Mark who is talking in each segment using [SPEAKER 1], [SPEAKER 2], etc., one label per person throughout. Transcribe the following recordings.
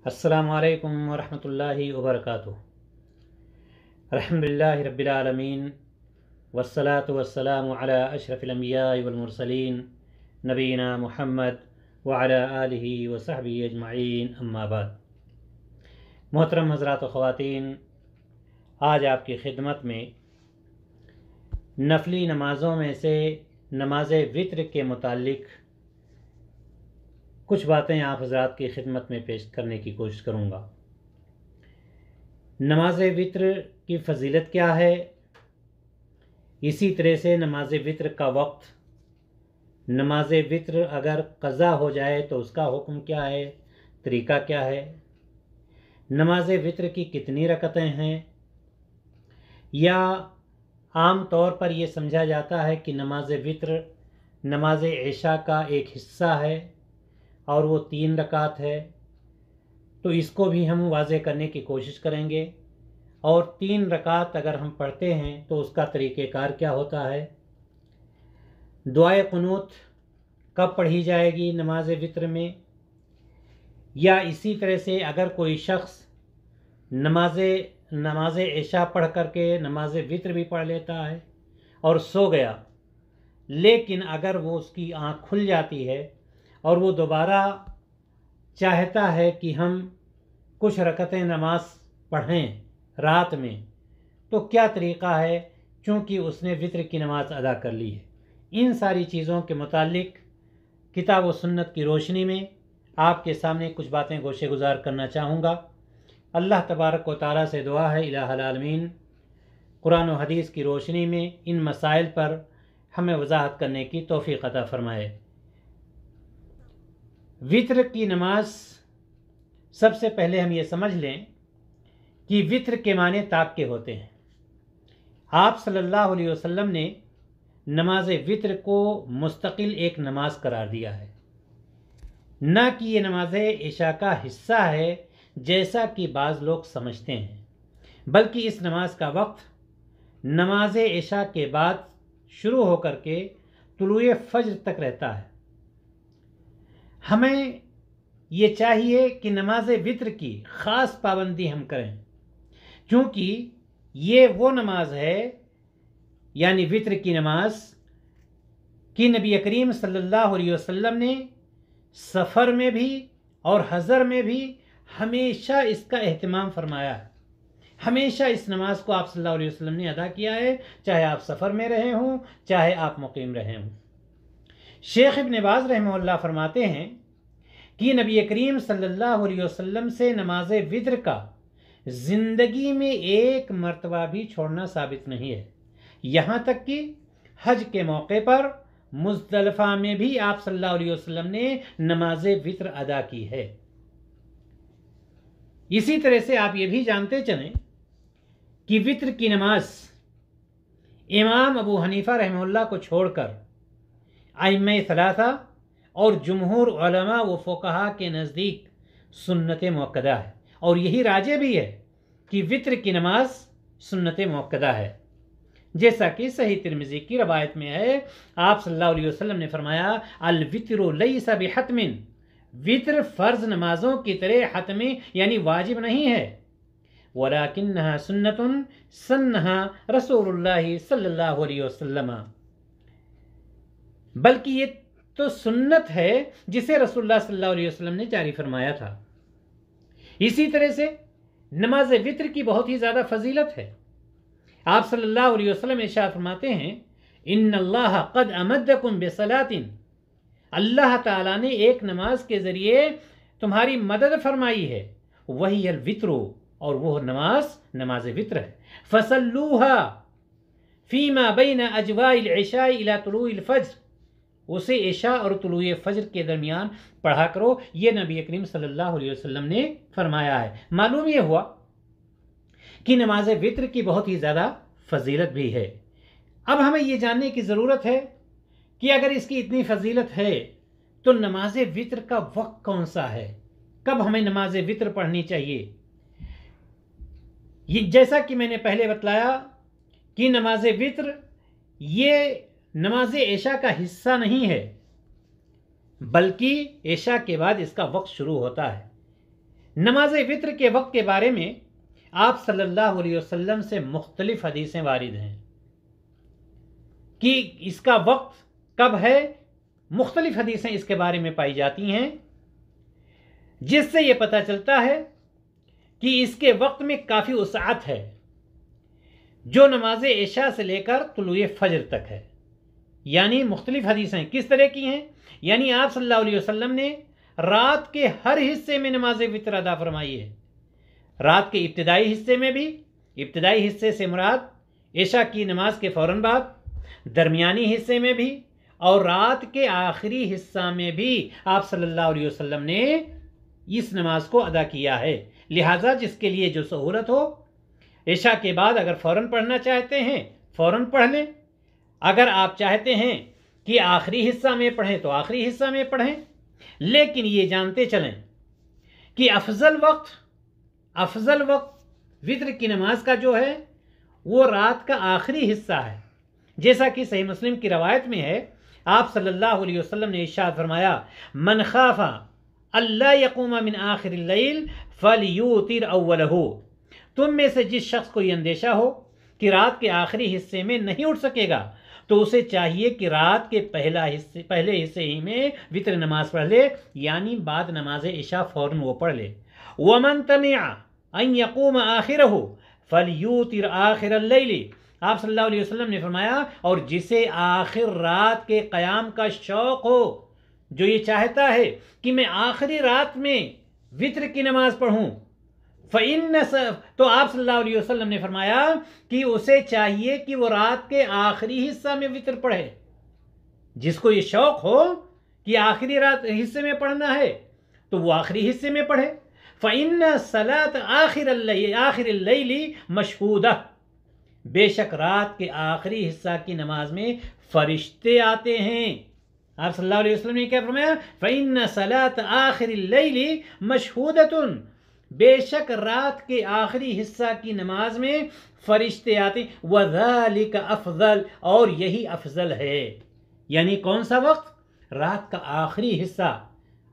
[SPEAKER 1] السلام علیکم ورحمۃ اللہ وبرکاتہ۔ الحمدللہ رب العالمین والصلاة والسلام علی اشرف الانبیاء والمرسلین نبینا محمد وعلی آلہ وصحبہ اجمعین، اما بعد۔ محترم حضرات و خواتین، آج آپ کی خدمت میں نفلی نمازوں میں سے نماز وتر کے متعلق کچھ باتیں آپ حضرات کی خدمت میں پیش کرنے کی کوشش کروں گا۔ نماز وتر کی فضیلت کیا ہے، اسی طرح سے نماز وتر کا وقت، نماز وتر اگر قضا ہو جائے تو اس کا حکم کیا ہے، طریقہ کیا ہے، نماز وتر کی کتنی رکعتیں ہیں، یا عام طور پر یہ سمجھا جاتا ہے کہ نماز وتر نماز عشاء کا ایک حصہ ہے اور وہ 3 رکعت ہے، تو اس کو بھی ہم واضح کرنے کی کوشش کریں گے۔ اور 3 رکعت اگر ہم پڑھتے ہیں تو اس کا طریقہ کار کیا ہوتا ہے، دعائے قنوت کب پڑھی جائے گی نماز وتر میں، یا اسی طرح سے اگر کوئی شخص نماز عشاء پڑھ کر کے نماز وتر بھی پڑھ لیتا ہے اور سو گیا، لیکن اگر وہ اس کی آنکھ کھل جاتی ہے اور وہ دوبارہ چاہتا ہے کہ ہم کچھ رکعتیں نماز پڑھیں رات میں، تو کیا طریقہ ہے، چونکہ اس نے وتر کی نماز ادا کر لی ہے۔ ان ساری چیزوں کے متعلق کتاب و سنت کی روشنی میں آپ کے سامنے کچھ باتیں گوشے گزار کرنا چاہوں گا۔ اللہ تبارک و تعالیٰ سے دعا ہے الہ العالمین قرآن و حدیث کی روشنی میں ان مسائل پر ہمیں وضاحت کرنے کی توفیق عطا فرمائے۔ وتر کی نماز، سب سے پہلے ہم یہ سمجھ لیں کہ وتر کے معنی تاک کے ہوتے ہیں۔ آپ صلی اللہ علیہ وسلم نے نماز وتر کو مستقل ایک نماز قرار دیا ہے، نہ کہ یہ نماز عشاء کا حصہ ہے جیسا کہ بعض لوگ سمجھتے ہیں، بلکہ اس نماز کا وقت نماز عشاء کے بعد شروع ہو کر کے طلوع فجر تک رہتا ہے۔ ہمیں یہ چاہیے کہ نماز وتر کی خاص پابندی ہم کریں، کیونکہ یہ وہ نماز ہے، یعنی وتر کی نماز کہ نبی کریم صلی اللہ علیہ وسلم نے سفر میں بھی اور حضر میں بھی ہمیشہ اس کا اہتمام فرمایا ہے۔ ہمیشہ اس نماز کو آپ صلی اللہ علیہ وسلم نے ادا کیا ہے، چاہے آپ سفر میں رہے ہوں، چاہے آپ مقیم رہے ہوں۔ شیخ ابن باز رحمہ اللہ فرماتے ہیں کہ نبی کریم صلی اللہ علیہ وسلم سے نماز وتر کا زندگی میں ایک مرتبہ بھی چھوڑنا ثابت نہیں ہے، یہاں تک کہ حج کے موقع پر مزدلفہ میں بھی آپ صلی اللہ علیہ وسلم نے نماز وتر ادا کی ہے۔ اسی طرح سے آپ یہ بھی جانتے چلیں کہ وتر کی نماز امام ابو حنیفہ رحمہ اللہ کو چھوڑ کر ائمہ ثلاثہ اور جمہور علماء و فقہا کے نزدیک سنت مؤکدہ ہے، اور یہی راجح بھی ہے کہ وتر کی نماز سنت مؤکدہ ہے، جیسا کہ صحیح ترمذی کی روایت میں ہے۔ آپ صلی اللہ علیہ وسلم نے فرمایا الوتر لیس بحتم، وتر فرض نمازوں کی طرح حتمی یعنی واجب نہیں ہے، ولیکنہا سنت سنہا رسول اللہ صلی اللہ علیہ وسلم، بلکہ یہ تو سنت ہے جسے رسول اللہ صلی اللہ علیہ وسلم نے جاری فرمایا تھا۔ اسی طرح سے نماز وتر کی بہت ہی زیادہ فضیلت ہے۔ آپ صلی اللہ علیہ وسلم ارشاد فرماتے ہیں ان اللہ قد امدکم بصلاۃ، اللہ تعالیٰ نے ایک نماز کے ذریعے تمہاری مدد فرمائی ہے، وہی الوتر، اور وہ نماز وتر ہے، فصلوها فیما بین اجواء العشاء الى طلوع الفجر، اسے عشاء اور طلوع فجر کے درمیان پڑھا کرو، یہ نبی کریم صلی اللہ علیہ وسلم نے فرمایا ہے۔ معلوم یہ ہوا کہ نماز وتر کی بہت ہی زیادہ فضیلت بھی ہے۔ اب ہمیں یہ جاننے کی ضرورت ہے کہ اگر اس کی اتنی فضیلت ہے تو نماز وتر کا وقت کون سا ہے، کب ہمیں نماز وتر پڑھنی چاہیے۔ یہ جیسا کہ میں نے پہلے بتلایا کہ نماز وتر یہ نماز عشاء کا حصہ نہیں ہے، بلکہ عشاء کے بعد اس کا وقت شروع ہوتا ہے۔ نماز وطر کے وقت کے بارے میں آپ صلی اللہ علیہ وسلم سے مختلف حدیثیں وارد ہیں کہ اس کا وقت کب ہے. مختلف حدیثیں اس کے بارے میں پائی جاتی ہیں، جس سے یہ پتہ چلتا ہے کہ اس کے وقت میں کافی وسعت ہے، جو نماز عشاء سے لے کر طلوع فجر تک ہے. یعنی مختلف حدیثیں کس طرح کی ہیں؟ یعنی آپ صلی اللہ علیہ وسلم نے رات کے ہر حصے میں نماز وطر ادا فرمائی ہے. رات کے ابتدائی حصے میں بھی، ابتدائی حصے سے مراد عشاء کی نماز کے فوراً بعد، درمیانی حصے میں بھی، اور رات کے آخری حصہ میں بھی آپ صلی اللہ علیہ وسلم نے اس نماز کو ادا کیا ہے. لہٰذا جس کے لیے جو سہولت ہو، عشاء کے بعد اگر فوراً پڑھنا چاہتے ہیں فوراً پڑھ لیں، اگر آپ چاہتے ہیں کہ آخری حصہ میں پڑھیں تو آخری حصہ میں پڑھیں. لیکن یہ جانتے چلیں کہ افضل وقت وطر کی نماز کا جو ہے وہ رات کا آخری حصہ ہے. جیسا کہ صحیح مسلم کی روایت میں ہے، آپ صلی اللہ علیہ وسلم نے ارشاد فرمایا، من خاف اللہ یقوم من آخر اللیل فلیوتر اولہ. تم میں سے جس شخص کو یہ اندیشہ ہو کہ رات کے آخری حصے میں نہیں اٹھ سکے گا تو اسے چاہیے کہ رات کے پہلے حصے ہی میں وطر نماز پڑھ لے، یعنی بعد نماز عشاء فوراً وہ پڑھ لے. ومن طمع ان یقوم آخرہ فلیوتر آخر اللیل. آپ صلی اللہ علیہ وسلم نے فرمایا، اور جسے آخر رات کے قیام کا شوق ہو، جو یہ چاہتا ہے کہ میں آخری رات میں وطر کی نماز پڑھوں، تو آپ صلی اللہ علیہ وسلم نے فرمایا کہ اسے چاہیے کہ وہ رات کے آخری حصہ میں وطر پڑھے. جس کو یہ شوق ہو کہ آخری رات حصے میں پڑھنا ہے تو وہ آخری حصے میں پڑھے. فَإِنَّ صَلَاةَ آخر اللیل مشہودہ. بے شک رات کے آخری حصہ کی نماز میں فرشتے آتے ہیں. آپ صلی اللہ علیہ وسلم نے کیا فرمایا؟ فَإِنَّ صَلَاةَ آخر اللیل مشہودۃ. بے شک رات کے آخری حصہ کی نماز میں فرشتے آتے ہیں. وَذَلِكَ افضل. اور یہی افضل ہے. یعنی کون سا وقت؟ رات کا آخری حصہ.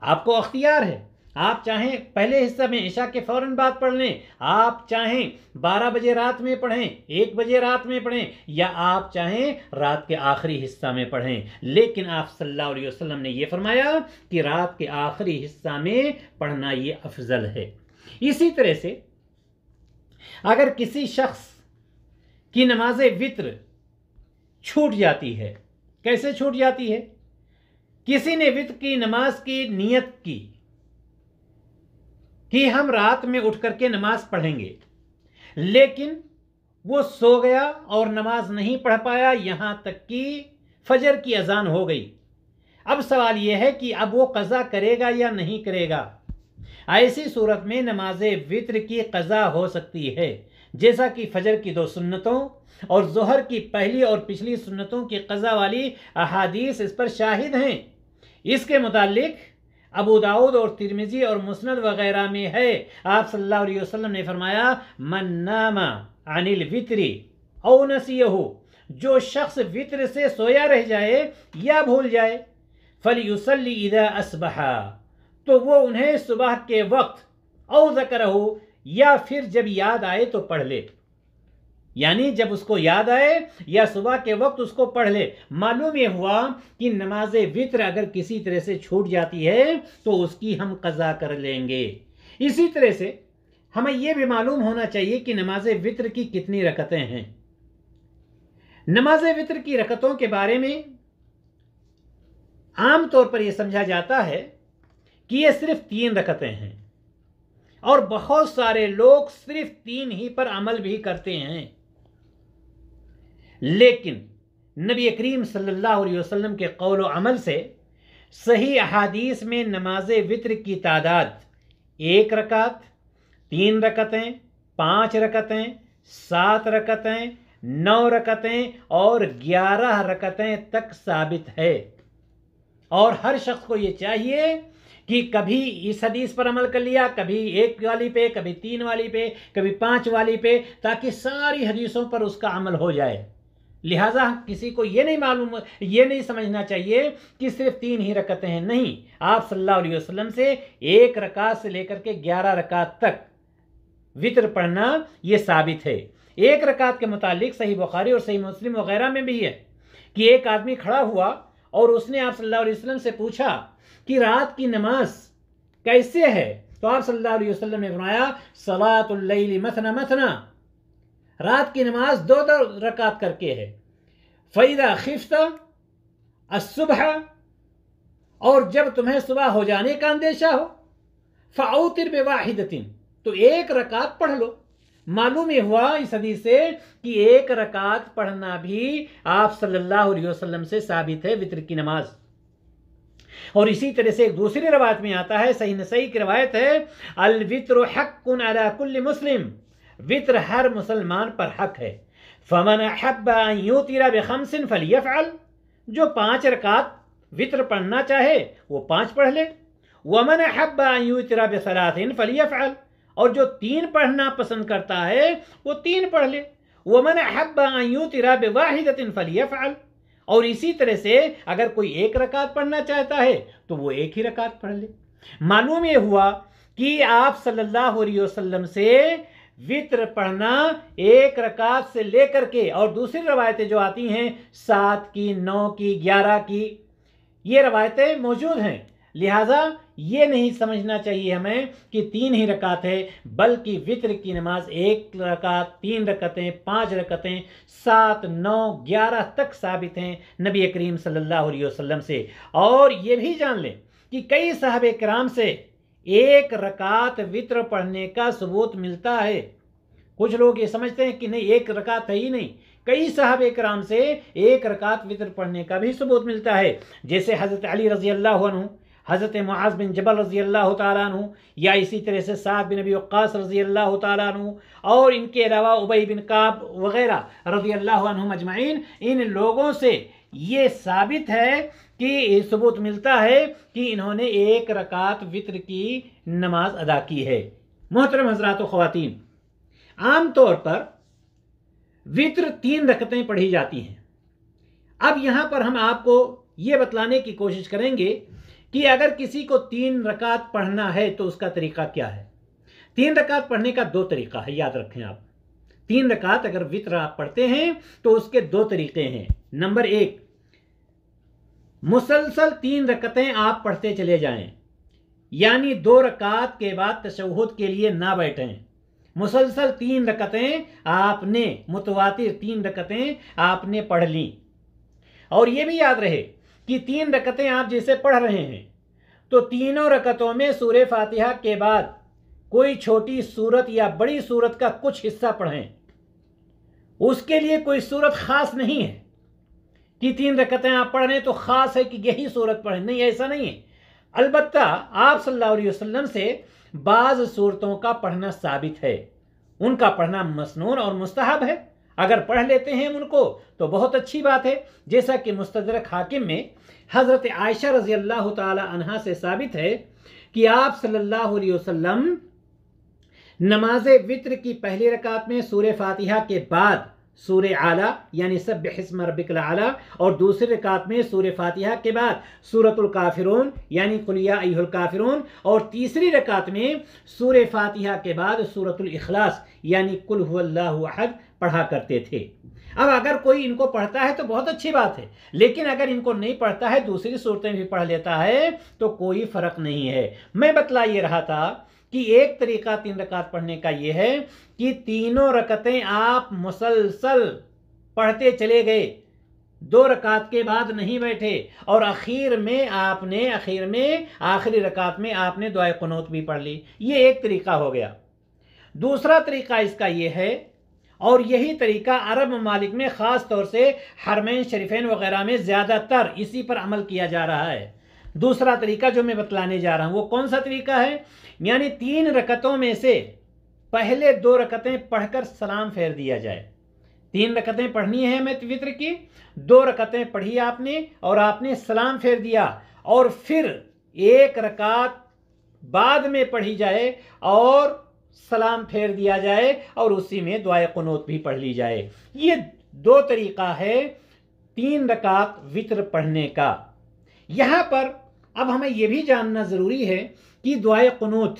[SPEAKER 1] آپ کو اختیار ہے، آپ چاہیں پہلے حصہ میں عشاء کے فوراً بعد پڑھ لیں، آپ چاہیں 12 بجے رات میں پڑھیں، 1 بجے رات میں پڑھیں، یا آپ چاہیں رات کے آخری حصہ میں پڑھیں. لیکن آپ صلی اللہ علیہ وسلم نے یہ فرمایا کہ رات کے آخری حصہ میں پڑھنا یہ افضل ہے. اسی طرح سے اگر کسی شخص کی نماز وطر چھوٹ جاتی ہے، کیسے چھوٹ جاتی ہے؟ کسی نے وطر کی نماز کی نیت کی کہ ہم رات میں اٹھ کر کے نماز پڑھیں گے، لیکن وہ سو گیا اور نماز نہیں پڑھ پایا یہاں تک کہ فجر کی اذان ہو گئی. اب سوال یہ ہے کہ اب وہ قضا کرے گا یا نہیں کرے گا؟ ایسی صورت میں نماز وطر کی قضا ہو سکتی ہے، جیسا کہ فجر کی 2 سنتوں اور ظہر کی پہلی اور پچھلی سنتوں کی قضا والی احادیث اس پر شاہد ہیں. اس کے متعلق ابو داؤد اور ترمذی اور مسند وغیرہ میں ہے. آپ صلی اللہ علیہ وسلم نے فرمایا، من نام عن الوتر او نسیہ. جو شخص وطر سے سویا رہ جائے یا بھول جائے، فلیصلی اذا اصبح. تو وہ انہیں صبح کے وقت، او ذکرہ، یا پھر جب یاد آئے تو پڑھ لے. یعنی جب اس کو یاد آئے یا صبح کے وقت اس کو پڑھ لے. معلوم یہ ہوا کہ نماز وطر اگر کسی طرح سے چھوٹ جاتی ہے تو اس کی ہم قضا کر لیں گے. اسی طرح سے ہمیں یہ بھی معلوم ہونا چاہیے کہ نماز وطر کی کتنی رکعتیں ہیں. نماز وطر کی رکعتوں کے بارے میں عام طور پر یہ سمجھا جاتا ہے کہ یہ صرف 3 رکعتیں ہیں، اور بہت سارے لوگ صرف 3 ہی پر عمل بھی کرتے ہیں. لیکن نبی کریم صلی اللہ علیہ وسلم کے قول و عمل سے صحیح احادیث میں نماز وطر کی تعداد 1 رکعت، 3 رکعتیں، 5 رکعتیں، 7 رکعتیں، 9 رکعتیں اور 11 رکعتیں تک ثابت ہے. اور ہر شخص کو یہ چاہیے کہ کبھی اس حدیث پر عمل کر لیا، کبھی 1 والی پہ، کبھی 3 والی پہ، کبھی 5 والی پہ، تاکہ ساری حدیثوں پر اس کا عمل ہو جائے. لہٰذا کسی کو یہ نہیں سمجھنا چاہیے کہ صرف 3 ہی رکعتیں ہیں، نہیں، آپ صلی اللہ علیہ وسلم سے 1 رکعت سے لے کر کے 11 رکعت تک وطر پڑھنا یہ ثابت ہے۔ 1 رکعت کے متعلق صحیح بخاری اور صحیح مسلم وغیرہ میں بھی ہے کہ ایک آدمی کھڑا ہوا اور اس نے آپ صلی اللہ علیہ وسلم سے پوچھا کہ رات کی نماز کیسے ہے؟ تو آپ صلی اللہ علیہ وسلم نے فرمایا صلاۃ اللیل مثنی مثنی، رات کی نماز 2 رکعت کر کے ہے۔ فَإِذَا خِفْتَ الصُّبْحَ، اور جب تمہیں صبح ہو جانے کا اندیشہ ہو، فَأَوْتِرْ بِوَاحِدَةٍ، تو 1 رکعت پڑھ لو۔ معلوم یہ ہوا اس حدیث سے کہ 1 رکعت پڑھنا بھی آپ صلی اللہ علیہ وسلم سے ثابت ہے وطر کی نماز۔ اور اسی طرح سے ایک دوسری روایت میں آتا ہے، صحیح نسائی کی روایت ہے، الوطر حق علی کل مسلم، وطر ہر مسلمان پر حق ہے۔ فمن احب ان یوتر بخمس فلیفعل، جو 5 رکعت وطر پڑھنا چاہے وہ 5 پڑھ لے۔ ومن احب ان یوتر بثلاث فلیفعل، اور جو 3 پڑھنا پسند کرتا ہے وہ 3 پڑھ لے۔ ومن احب ان یوتر بواحدۃ فلیفعل، اور اسی طرح سے اگر کوئی 1 رکعت پڑھنا چاہتا ہے تو وہ 1 ہی رکعت پڑھ لے۔ معلوم یہ ہوا کہ آپ صلی اللہ علیہ وسلم سے وطر پڑھنا 1 رکعت سے لے کر کے، اور دوسری روایتیں جو آتی ہیں 7 کی، 9 کی، 11 کی، یہ روایتیں موجود ہیں۔ لہٰذا یہ نہیں سمجھنا چاہیے ہمیں کہ 3 ہی رکعت ہے، بلکہ وطر کی نماز 1 رکعت، 3 رکعتیں، 5 رکعتیں، 7، 9، 11 تک ثابت ہیں نبی کریم صلی اللہ علیہ وسلم سے۔ اور یہ بھی جان لیں کہ کئی صحابہ کرام سے 1 رکعت وطر پڑھنے کا ثبوت ملتا ہے۔ کچھ لوگ یہ سمجھتے ہیں کہ نہیں 1 رکعت ہے ہی نہیں، کئی صحابہ کرام سے 1 رکعت وطر پڑھنے کا بھی ثبوت ملتا ہے، جیسے حضرت علی رضی اللہ عنہ، حضرت معاذ بن جبل رضی اللہ تعالیٰ عنہ، یا اسی طرح سے سعد بن ابی وقاص رضی اللہ تعالیٰ عنہ، اور ان کے علاوہ ابی بن کعب وغیرہ رضی اللہ عنہم اجمعین۔ ان لوگوں سے یہ ثابت ہے کہ ثبوت ملتا ہے کہ انہوں نے 1 رکعت وطر کی نماز ادا کی ہے۔ محترم حضرات و خواتین، عام طور پر وطر 3 رکعتیں پڑھی جاتی ہیں۔ اب یہاں پر ہم آپ کو یہ بتلانے کی کوشش کریں گے کہ اگر کسی کو 3 رکعت پڑھنا ہے تو اس کا طریقہ کیا ہے۔ 3 رکعت پڑھنے کا 2 طریقہ ہے، یاد رکھیں آپ۔ 3 رکعت اگر وطر آپ پڑھتے ہیں تو اس کے 2 طریقے ہیں۔ نمبر 1، مسلسل 3 رکعتیں آپ پڑھتے چلے جائیں، یعنی 2 رکعت کے بعد تشہد کے لیے نہ بیٹھیں، مسلسل 3 رکعتیں آپ نے، متواتر 3 رکعتیں آپ نے پڑھ لیں۔ اور یہ بھی یاد رہے کہ 3 رکعتیں آپ جیسے پڑھ رہے ہیں تو تینوں رکعتوں میں سورہ فاتحہ کے بعد کوئی چھوٹی سورت یا بڑی سورت کا کچھ حصہ پڑھیں۔ اس کے لیے کوئی سورت خاص نہیں ہے کہ 3 رکعتیں آپ پڑھ رہے ہیں تو خاص ہے کہ یہی سورت پڑھیں، نہیں، ایسا نہیں ہے۔ البتہ آپ صلی اللہ علیہ وسلم سے بعض سورتوں کا پڑھنا ثابت ہے، ان کا پڑھنا مسنون اور مستحب ہے۔ اگر پڑھ لیتے ہیں ان کو تو بہت اچھی بات ہے، جیسا کہ مستدرک حاکم میں حضرت عائشہ رضی اللہ تعالی عنہا سے ثابت ہے کہ آپ صلی اللہ علیہ وسلم نماز وطر کی پہلی رکعت میں سورہ فاتحہ کے بعد سورہ اعلیٰ یعنی سبح اسم ربک الاعلیٰ، اور دوسری رکعت میں سورہ فاتحہ کے بعد سورۃ الکافرون یعنی قل یا ایھا الکافرون، اور تیسری رکعت میں سورہ فاتحہ کے بعد سورۃ الاخلاص یعنی قل ھو اللہ احد پڑھا کرتے تھے۔ اب اگر کوئی ان کو پڑھتا ہے تو بہت اچھی بات ہے، لیکن اگر ان کو نہیں پڑھتا ہے، دوسری صورتیں بھی پڑھ لیتا ہے تو کوئی فرق نہیں ہے۔ میں بتلا یہ رہا تھا کہ ایک طریقہ 3 رکعت پڑھنے کا یہ ہے کہ تینوں رکعتیں آپ مسلسل پڑھتے چلے گئے، 2 رکعت کے بعد نہیں بیٹھے، اور آخری رکعت میں آپ نے دعائے قنوت بھی پڑھ لی۔ یہ ایک طریقہ ہو گیا۔ دوسرا طریقہ اس کا یہ ہے، اور یہی طریقہ عرب ممالک میں خاص طور سے حرمین شریفین وغیرہ میں زیادہ تر اسی پر عمل کیا جا رہا ہے۔ دوسرا طریقہ جو میں بتلانے جا رہا ہوں وہ کون سا طریقہ ہے؟ یعنی 3 رکعتوں میں سے پہلے 2 رکعتیں پڑھ کر سلام پھیر دیا جائے۔ 3 رکعتیں پڑھنی ہے ہمیں وطر کی، 2 رکعتیں پڑھی آپ نے اور آپ نے سلام پھیر دیا، اور پھر 1 رکعت بعد میں پڑھی جائے اور سلام پھیر دیا جائے، اور اسی میں دعائے قنوت بھی پڑھ لی جائے۔ یہ دو طریقہ ہے 3 رکعت وطر پڑھنے کا۔ یہاں پر اب ہمیں یہ بھی جاننا ضروری ہے کہ دعائے قنوت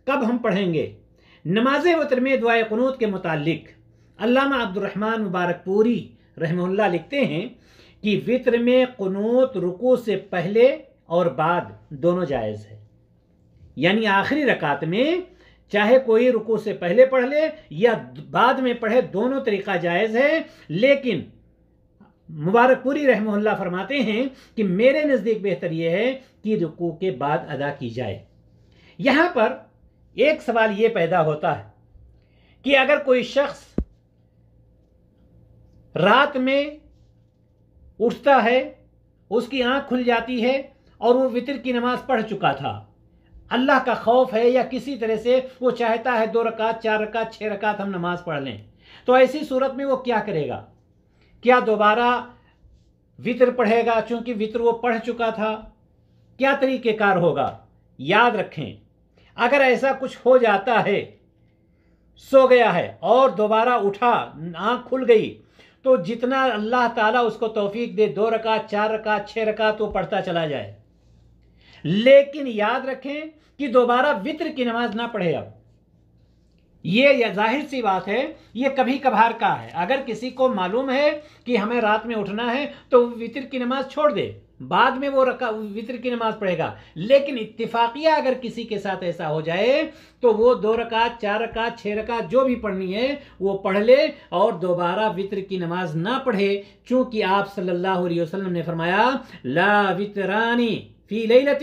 [SPEAKER 1] کب ہم پڑھیں گے۔ نماز وطر میں دعائے قنوت کے متعلق علامہ عبد الرحمن مبارک پوری رحمہ اللہ لکھتے ہیں کہ وطر میں قنوت رکوع سے پہلے اور بعد دونوں جائز ہے، یعنی آخری رکعت میں چاہے کوئی رکوع سے پہلے پڑھ لے یا بعد میں پڑھے، دونوں طریقہ جائز ہے، لیکن مبارک پوری رحمہ اللہ فرماتے ہیں کہ میرے نزدیک بہتر یہ ہے کہ رکوع کے بعد ادا کی جائے۔ یہاں پر ایک سوال یہ پیدا ہوتا ہے کہ اگر کوئی شخص رات میں اٹھتا ہے، اس کی آنکھ کھل جاتی ہے اور وہ وطر کی نماز پڑھ چکا تھا، اللہ کا خوف ہے یا کسی طرح سے وہ چاہتا ہے 2 رکعت 4 رکعت 6 رکعت ہم نماز پڑھ لیں، تو ایسی صورت میں وہ کیا کرے گا؟ کیا دوبارہ وطر پڑھے گا چونکہ وطر وہ پڑھ چکا تھا؟ کیا طریقہ کار ہوگا؟ یاد رکھیں، اگر ایسا کچھ ہو جاتا ہے، سو گیا ہے اور دوبارہ اٹھا، آنکھ کھل گئی، تو جتنا اللہ تعالیٰ اس کو توفیق دے 2 رکعت 4 رکعت 6 رکعت وہ پڑھتا چلا جائے، لیکن یاد رکھیں کہ دوبارہ وطر کی نماز نہ پڑھے۔ اب یہ ظاہر سی بات ہے، یہ کبھی کبھار کا ہے۔ اگر کسی کو معلوم ہے کہ ہمیں رات میں اٹھنا ہے تو وطر کی نماز چھوڑ دے، بعد میں وہ وطر کی نماز پڑھے گا، لیکن اتفاقیہ اگر کسی کے ساتھ ایسا ہو جائے تو وہ 2 رکعت 4 رکعت 6 رکعت جو بھی پڑھنی ہے وہ پڑھ لے اور دوبارہ وطر کی نماز نہ پڑھے، چونکہ آپ صلی اللہ علیہ وسلم نے فرمایا لا وطرانی فی لیلۃ،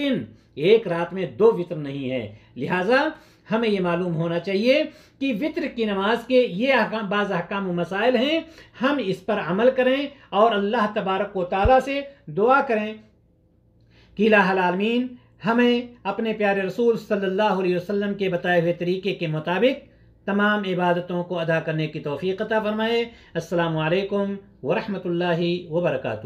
[SPEAKER 1] ایک رات میں 2 وطر نہیں ہے۔ لہٰذا ہمیں یہ معلوم ہونا چاہیے کہ وطر کی نماز کے یہ بعض احکام و مسائل ہیں، ہم اس پر عمل کریں اور اللہ تبارک و تعالیٰ سے دعا کریں کہ الہ العالمین ہمیں اپنے پیارے رسول صلی اللہ علیہ وسلم کے بتائے ہوئے طریقے کے مطابق تمام عبادتوں کو ادا کرنے کی توفیق عطا فرمائے۔ السلام علیکم ورحمۃ اللہ وبرکاتہ۔